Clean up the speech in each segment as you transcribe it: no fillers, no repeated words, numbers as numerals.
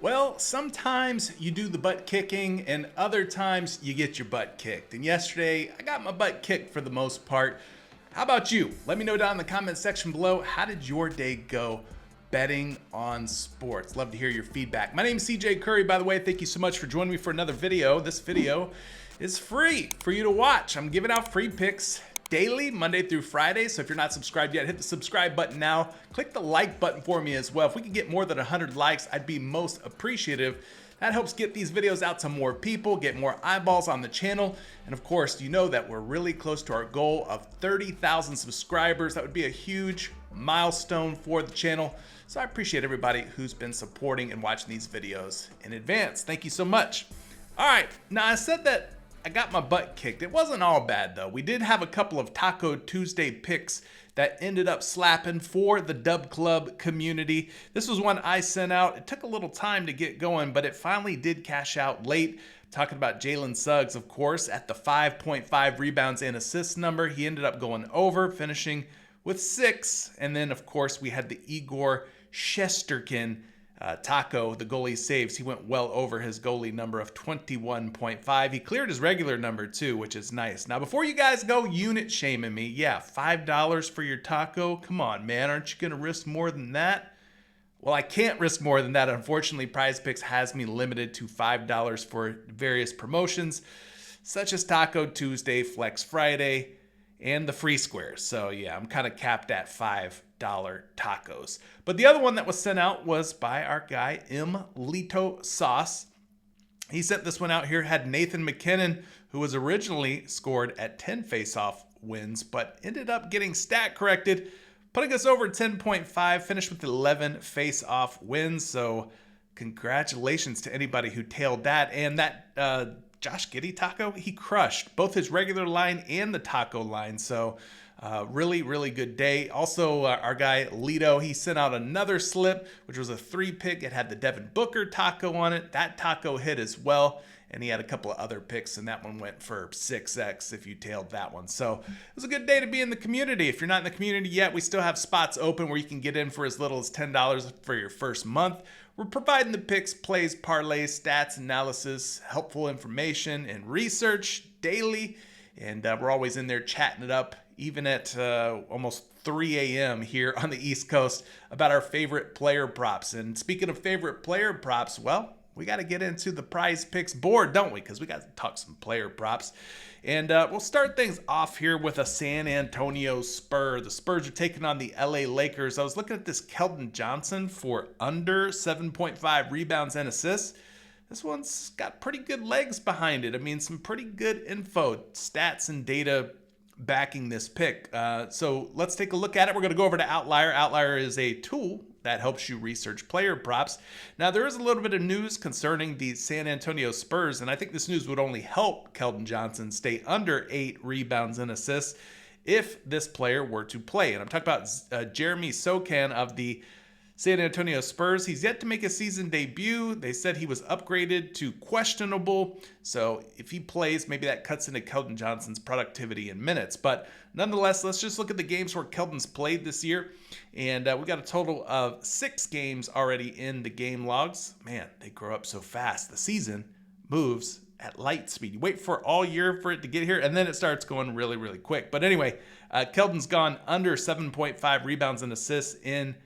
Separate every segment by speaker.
Speaker 1: Well, sometimes you do the butt kicking and other times you get your butt kicked. And yesterday, I got my butt kicked for the most part. How about you? Let me know down in the comment section below, how did your day go betting on sports? Love to hear your feedback. My name is CJ Curry, by the way. Thank you so much for joining me for another video. This video is free for you to watch. I'm giving out free picks daily, Monday through Friday. So if you're not subscribed yet, hit the subscribe button now. Click the like button for me as well. If we can get more than 100 likes, I'd be most appreciative. That helps get these videos out to more people, get more eyeballs on the channel. And of course, you know that we're really close to our goal of 30,000 subscribers. That would be a huge milestone for the channel. So I appreciate everybody who's been supporting and watching these videos in advance. Thank you so much. All right, now I said that I got my butt kicked. It wasn't all bad though. We did have a couple of Taco Tuesday picks that ended up slapping for the Dub Club community. This was one I sent out. It took a little time to get going, but it finally did cash out late. Talking about Jalen Suggs, of course, at the 5.5 rebounds and assists number. He ended up going over, finishing with 6. And then, of course, we had the Igor Shesterkin Taco, the goalie saves. He went well over his goalie number of 21.5. He cleared his regular number too, which is nice. Now, before you guys go unit shaming me, yeah, $5 for your taco? Come on, man. Aren't you going to risk more than that? Well, I can't risk more than that. Unfortunately, PrizePicks has me limited to $5 for various promotions, such as Taco Tuesday, Flex Friday, and the free squares. So yeah, I'm kind of capped at $5 tacos. But the other one that was sent out was by our guy, Lito Sauce. He sent this one out here, had Nathan McKinnon, who was originally scored at 10 face-off wins, but ended up getting stat corrected, putting us over 10.5, finished with 11 face-off wins. So congratulations to anybody who tailed that. And that Josh Giddey taco, he crushed both his regular line and the taco line. So really, really good day. Also, our guy Lito, he sent out another slip, which was a 3-pick. It had the Devin Booker taco on it. That taco hit as well. And he had a couple of other picks, and that one went for 6x if you tailed that one. So it was a good day to be in the community. If you're not in the community yet, we still have spots open where you can get in for as little as $10 for your first month. We're providing the picks, plays, parlays, stats, analysis, helpful information, and research daily. And we're always in there chatting it up, even at almost 3 a.m. here on the East Coast, about our favorite player props. And speaking of favorite player props, well, we got to get into the PrizePicks board, don't we? Because we got to talk some player props. And we'll start things off here with a San Antonio Spur. The Spurs are taking on the LA Lakers. I was looking at this Keldon Johnson for under 7.5 rebounds and assists. This one's got pretty good legs behind it. I mean, some pretty good info, stats and data backing this pick. So let's take a look at it. We're going to go over to Outlier. Outlier is a tool that helps you research player props. Now, there is a little bit of news concerning the San Antonio Spurs, and I think this news would only help Keldon Johnson stay under 8 rebounds and assists if this player were to play. And I'm talking about Jeremy Sokan of the San Antonio Spurs. He's yet to make a season debut. They said he was upgraded to questionable. So if he plays, maybe that cuts into Keldon Johnson's productivity in minutes. But nonetheless, let's just look at the games where Keldon's played this year. And we got a total of 6 games already in the game logs. Man, they grow up so fast. The season moves at light speed. You wait for all year for it to get here, and then it starts going really, really quick. But anyway, Keldon's gone under 7.5 rebounds and assists in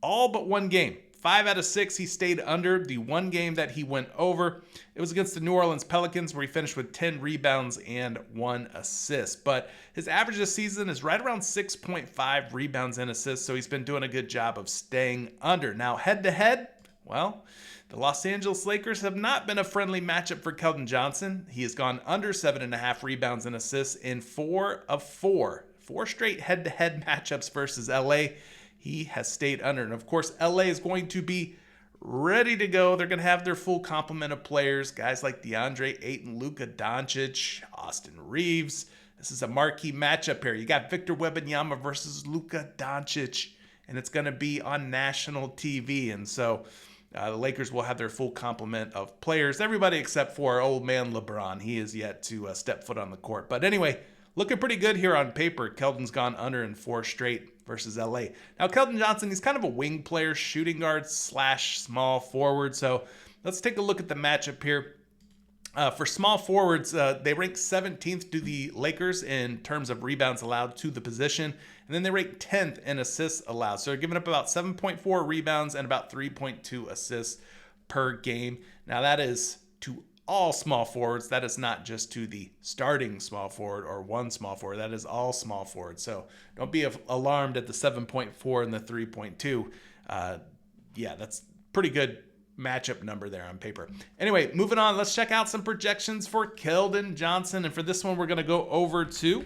Speaker 1: all but one game. 5 out of 6 he stayed under. The one game that he went over, it was against the New Orleans Pelicans, where he finished with 10 rebounds and 1 assist. But his average this season is right around 6.5 rebounds and assists, so he's been doing a good job of staying under. Now, head-to-head, well, the Los Angeles Lakers have not been a friendly matchup for Keldon Johnson. He has gone under 7.5 rebounds and assists in 4 of 4. 4 straight head-to-head matchups versus LA. He has stayed under. And of course, LA is going to be ready to go. They're going to have their full complement of players. Guys like DeAndre Ayton, Luka Doncic, Austin Reeves. This is a marquee matchup here. You got Victor Wembanyama versus Luka Doncic. And it's going to be on national TV. And so the Lakers will have their full complement of players. Everybody except for old man LeBron. He is yet to step foot on the court. But anyway, looking pretty good here on paper. Keldon's gone under in 4 straight versus LA. Now, Keldon Johnson, he's kind of a wing player, shooting guard / small forward. So let's take a look at the matchup here. For small forwards, they rank 17th to the Lakers in terms of rebounds allowed to the position. And then they rank 10th in assists allowed. So they're giving up about 7.4 rebounds and about 3.2 assists per game. Now that is to all small forwards. That is not just to the starting small forward or one small forward. That is all small forwards. So don't be alarmed at the 7.4 and the 3.2. Yeah, that's pretty good matchup number there on paper. Anyway, moving on, let's check out some projections for Keldon Johnson. And for this one, we're going to go over to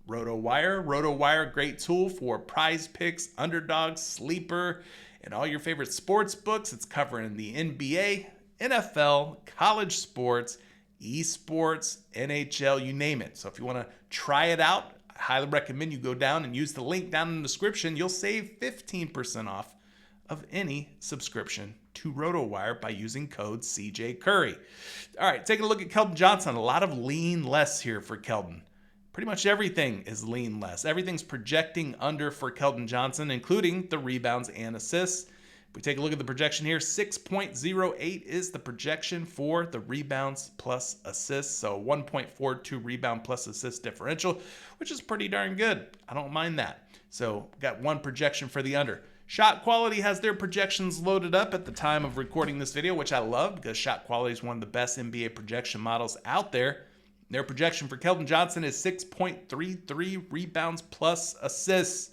Speaker 1: RotoWire. RotoWire, great tool for PrizePicks, Underdog, Sleeper, and all your favorite sports books. It's covering the NBA, NFL, college sports, esports, NHL, you name it. So if you want to try it out, I highly recommend you go down and use the link down in the description. You'll save 15% off of any subscription to RotoWire by using code CJ Curry. All right, taking a look at Keldon Johnson. A lot of lean less here for Keldon. Pretty much everything is lean less. Everything's projecting under for Keldon Johnson, including the rebounds and assists. If we take a look at the projection here, 6.08 is the projection for the rebounds plus assists. So 1.42 rebound plus assist differential, which is pretty darn good. I don't mind that. So got one projection for the under. Shot Quality has their projections loaded up at the time of recording this video, which I love because Shot Quality is one of the best NBA projection models out there. Their projection for Keldon Johnson is 6.33 rebounds plus assists.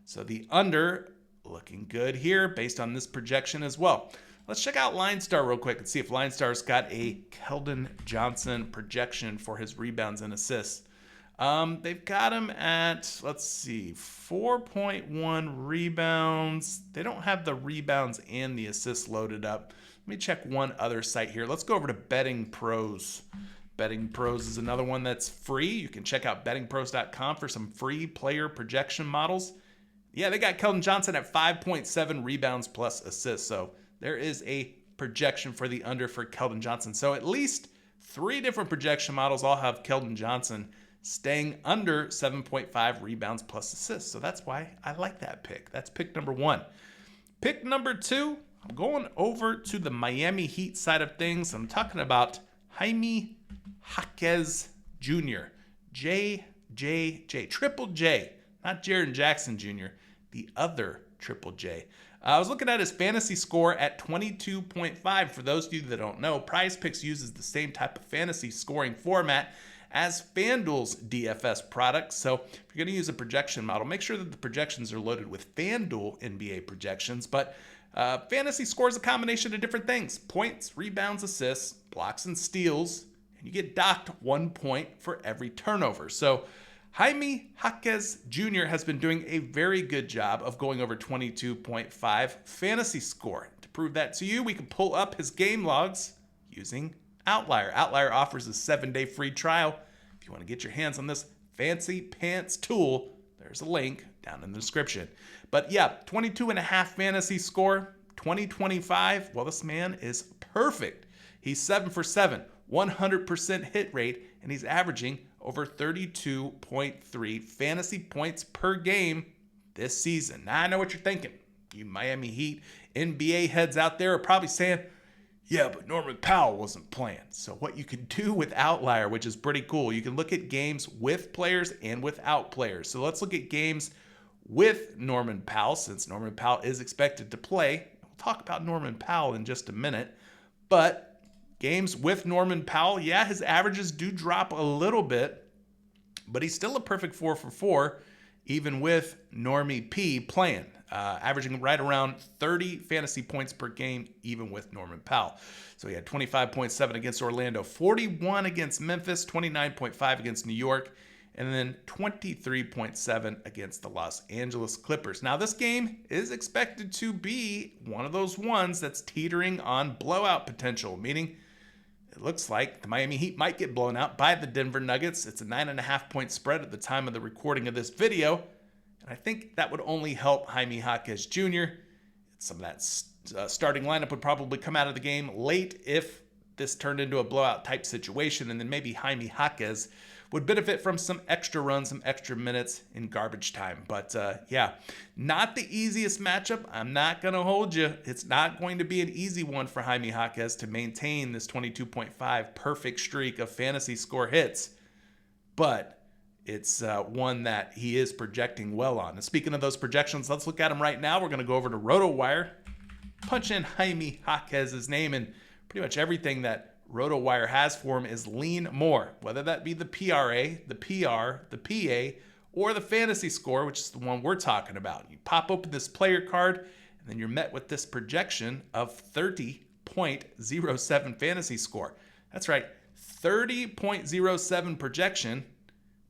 Speaker 1: So the under looking good here based on this projection as well. Let's check out LineStar real quick and see if LineStar's got a Keldon Johnson projection for his rebounds and assists. They've got him at, let's see, 4.1 rebounds. They don't have the rebounds and the assists loaded up. Let me check one other site here. Let's go over to Betting Pros. Betting Pros is another one that's free. You can check out bettingpros.com for some free player projection models. Yeah, they got Keldon Johnson at 5.7 rebounds plus assists. So there is a projection for the under for Keldon Johnson. So at least 3 different projection models all have Keldon Johnson staying under 7.5 rebounds plus assists. So that's why I like that pick. That's pick number 1. Pick number 2, I'm going over to the Miami Heat side of things. I'm talking about Jaime Jaquez Jr. Triple J, not Jaren Jackson Jr., the other Triple J. I was looking at his fantasy score at 22.5. For those of you that don't know, PrizePicks uses the same type of fantasy scoring format as FanDuel's DFS product. So if you're going to use a projection model, make sure that the projections are loaded with FanDuel NBA projections. But fantasy scores a combination of different things: points, rebounds, assists, blocks, and steals. And you get docked 1 point for every turnover. So Jaime Jaquez Jr. has been doing a very good job of going over 22.5 fantasy score. To prove that to you, we can pull up his game logs using Outlier. Outlier offers a 7-day free trial. If you want to get your hands on this fancy pants tool, there's a link down in the description. But yeah, 22.5 fantasy score, 2025. Well, this man is perfect. He's 7 for 7, 100% hit rate, and he's averaging over 32.3 fantasy points per game this season. Now, I know what you're thinking. You Miami Heat NBA heads out there are probably saying, yeah, but Norman Powell wasn't playing. So what you can do with Outlier, which is pretty cool, you can look at games with players and without players. So let's look at games with Norman Powell, since Norman Powell is expected to play. We'll talk about Norman Powell in just a minute. But games with Norman Powell, yeah, his averages do drop a little bit, but he's still a perfect 4 for 4, even with Normie P playing. Averaging right around 30 fantasy points per game, even with Norman Powell. So he had 25.7 against Orlando, 41 against Memphis, 29.5 against New York, and then 23.7 against the Los Angeles Clippers. Now, this game is expected to be one of those ones that's teetering on blowout potential, meaning it looks like the Miami Heat might get blown out by the Denver Nuggets. It's a 9.5-point spread at the time of the recording of this video. And I think that would only help Jaime Jaquez Jr. Some of that starting lineup would probably come out of the game late if this turned into a blowout type situation. And then maybe Jaime Jaquez would benefit from some extra runs, some extra minutes in garbage time. But yeah, not the easiest matchup. I'm not going to hold you. It's not going to be an easy one for Jaime Jaquez to maintain this 22.5 perfect streak of fantasy score hits. But it's one that he is projecting well on. And speaking of those projections, let's look at them right now. We're going to go over to RotoWire, punch in Jaime Jaquez's name, and pretty much everything that RotoWire has for him is lean more, whether that be the PRA, the PR, the PA, or the fantasy score, which is the one we're talking about. You pop open this player card, and then you're met with this projection of 30.07 fantasy score. That's right, 30.07 projection.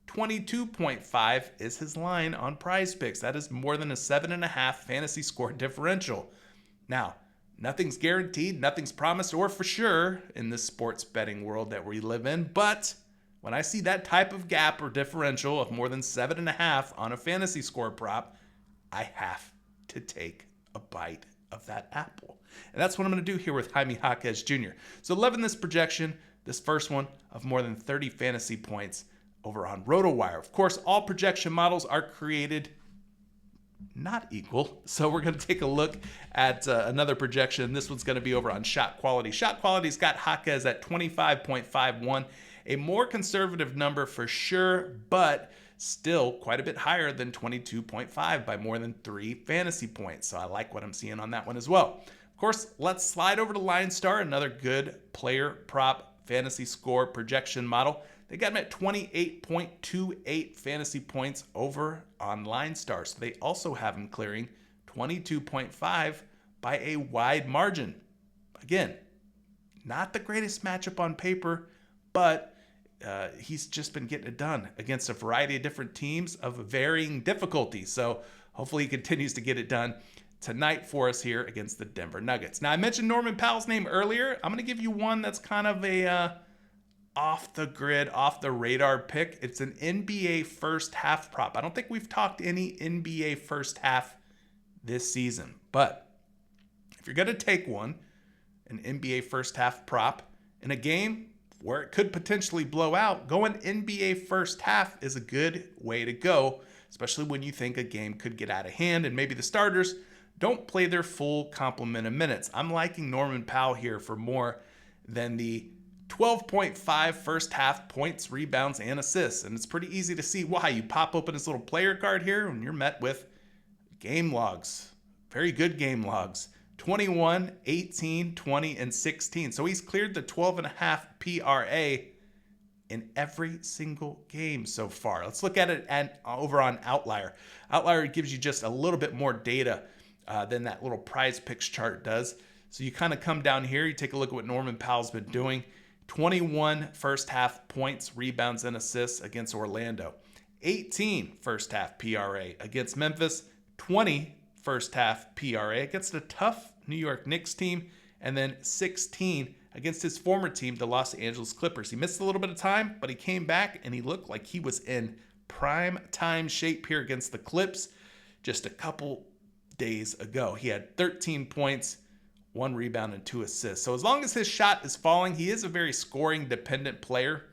Speaker 1: 22.5 is his line on PrizePicks. That is more than a 7.5 fantasy score differential. Now, nothing's guaranteed, nothing's promised or for sure in this sports betting world that we live in. But when I see that type of gap or differential of more than 7.5 on a fantasy score prop, I have to take a bite of that apple. And that's what I'm going to do here with Jaime Jaquez Jr. So loving this projection, this first one of more than 30 fantasy points over on RotoWire. Of course, all projection models are created not equal. So we're going to take a look at another projection. This one's going to be over on Shot Quality. Shot Quality's got Jaquez at 25.51, a more conservative number for sure, but still quite a bit higher than 22.5 by more than 3 fantasy points. So I like what I'm seeing on that one as well. Of course, let's slide over to LineStar, another good player prop fantasy score projection model. They got him at 28.28 fantasy points over on LineStar. So they also have him clearing 22.5 by a wide margin. Again, not the greatest matchup on paper, but he's just been getting it done against a variety of different teams of varying difficulty. So hopefully he continues to get it done tonight for us here against the Denver Nuggets. Now, I mentioned Norman Powell's name earlier. I'm going to give you one that's kind of a off the grid, off the radar pick. It's an NBA first half prop. I don't think we've talked any NBA first half this season, but if you're going to take one, an NBA first half prop in a game where it could potentially blow out, going NBA first half is a good way to go, especially when you think a game could get out of hand and maybe the starters don't play their full complement of minutes. I'm liking Norman Powell here for more than the 12.5 first half points, rebounds, and assists. And it's pretty easy to see why. You pop open this little player card here and you're met with game logs. Very good game logs. 21, 18, 20, and 16. So he's cleared the 12.5 PRA in every single game so far. Let's look at it over on Outlier. Outlier gives you just a little bit more data than that little PrizePicks chart does. So you kind of come down here, you take a look at what Norman Powell's been doing. 21 first half points, rebounds, and assists against Orlando. 18 first half PRA against Memphis. 20 first half PRA against a tough New York Knicks team. And then 16 against his former team, the Los Angeles Clippers. He missed a little bit of time, but he came back and he looked like he was in prime time shape here against the Clips just a couple days ago. He had 13 points, 1 rebound, and 2 assists. So as long as his shot is falling, he is a very scoring dependent player.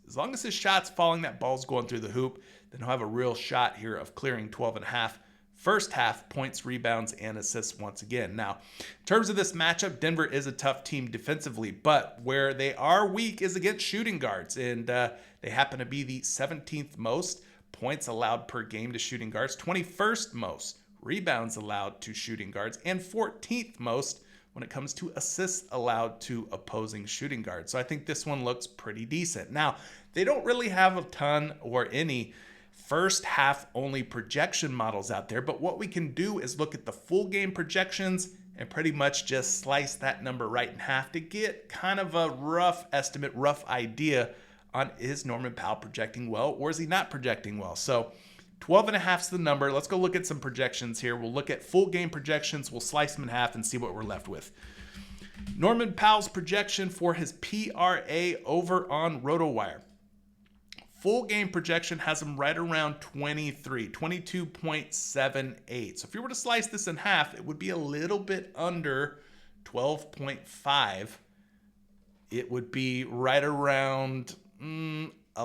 Speaker 1: As long as his shot's falling, that ball's going through the hoop, then he'll have a real shot here of clearing 12.5 first half points, rebounds, and assists once again. Now, in terms of this matchup, Denver is a tough team defensively, but where they are weak is against shooting guards, and they happen to be the 17th most points allowed per game to shooting guards, 21st most rebounds allowed to shooting guards, and 14th most when it comes to assists allowed to opposing shooting guards. So I think this one looks pretty decent. Now, they don't really have a ton or any first half only projection models out there, but what we can do is look at the full game projections and pretty much just slice that number right in half to get kind of a rough estimate, rough idea on is Norman Powell projecting well or is he not projecting well. So 12.5 is the number. Let's go look at some projections here. We'll look at full game projections. We'll slice them in half and see what we're left with. Norman Powell's projection for his PRA over on RotoWire. Full game projection has him right around 22.78. So if you were to slice this in half, it would be a little bit under 12.5. It would be right around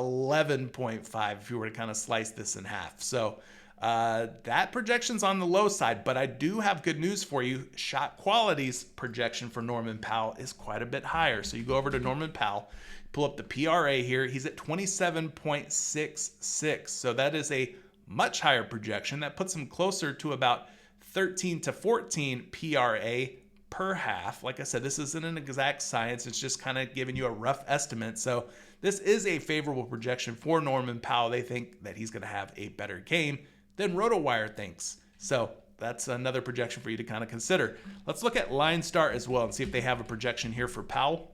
Speaker 1: 11.5 if you were to kind of slice this in half. So that projection's on the low side, but I do have good news for you. Shot Quality's projection for Norman Powell is quite a bit higher. So you go over to Norman Powell, pull up the PRA here. He's at 27.66. So that is a much higher projection. That puts him closer to about 13 to 14 PRA per half. Like I said, this isn't an exact science. It's just kind of giving you a rough estimate. So this is a favorable projection for Norman Powell. They think that he's going to have a better game than RotoWire thinks. So that's another projection for you to kind of consider. Let's look at Line Start as well and see if they have a projection here for Powell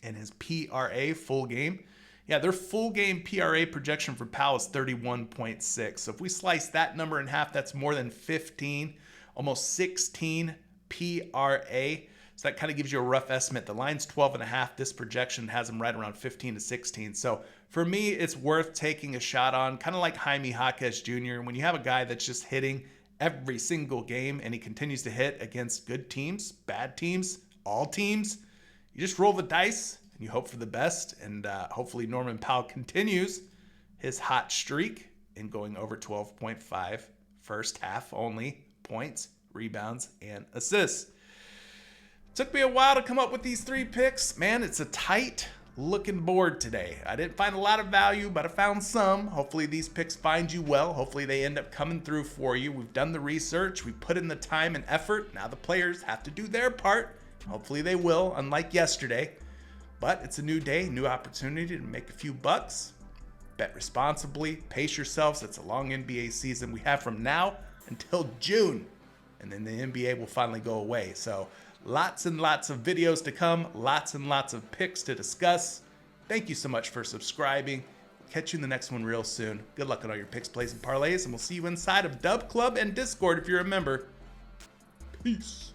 Speaker 1: and his PRA full game. Yeah, their full game PRA projection for Powell is 31.6. So if we slice that number in half, that's more than 15, almost 16 PRA. So that kind of gives you a rough estimate. The line's 12.5. This projection has him right around 15 to 16. So for me, it's worth taking a shot on, kind of like Jaime Jaquez Jr. When you have a guy that's just hitting every single game and he continues to hit against good teams, bad teams, all teams, you just roll the dice and you hope for the best. And hopefully Norman Powell continues his hot streak in going over 12.5 first half only points, rebounds, and assists. Took me a while to come up with these 3 picks. Man, it's a tight looking board today. I didn't find a lot of value, but I found some. Hopefully these picks find you well. Hopefully they end up coming through for you. We've done the research. We put in the time and effort. Now the players have to do their part. Hopefully they will, unlike yesterday. But it's a new day, new opportunity to make a few bucks. Bet responsibly. Pace yourselves. It's a long NBA season we have from now until June. And then the NBA will finally go away. So lots and lots of videos to come, lots and lots of picks to discuss. Thank you so much for subscribing. Catch you in the next one real soon. Good luck on all your picks, plays, and parlays, and we'll see you inside of Dub Club and Discord if you're a member. Peace.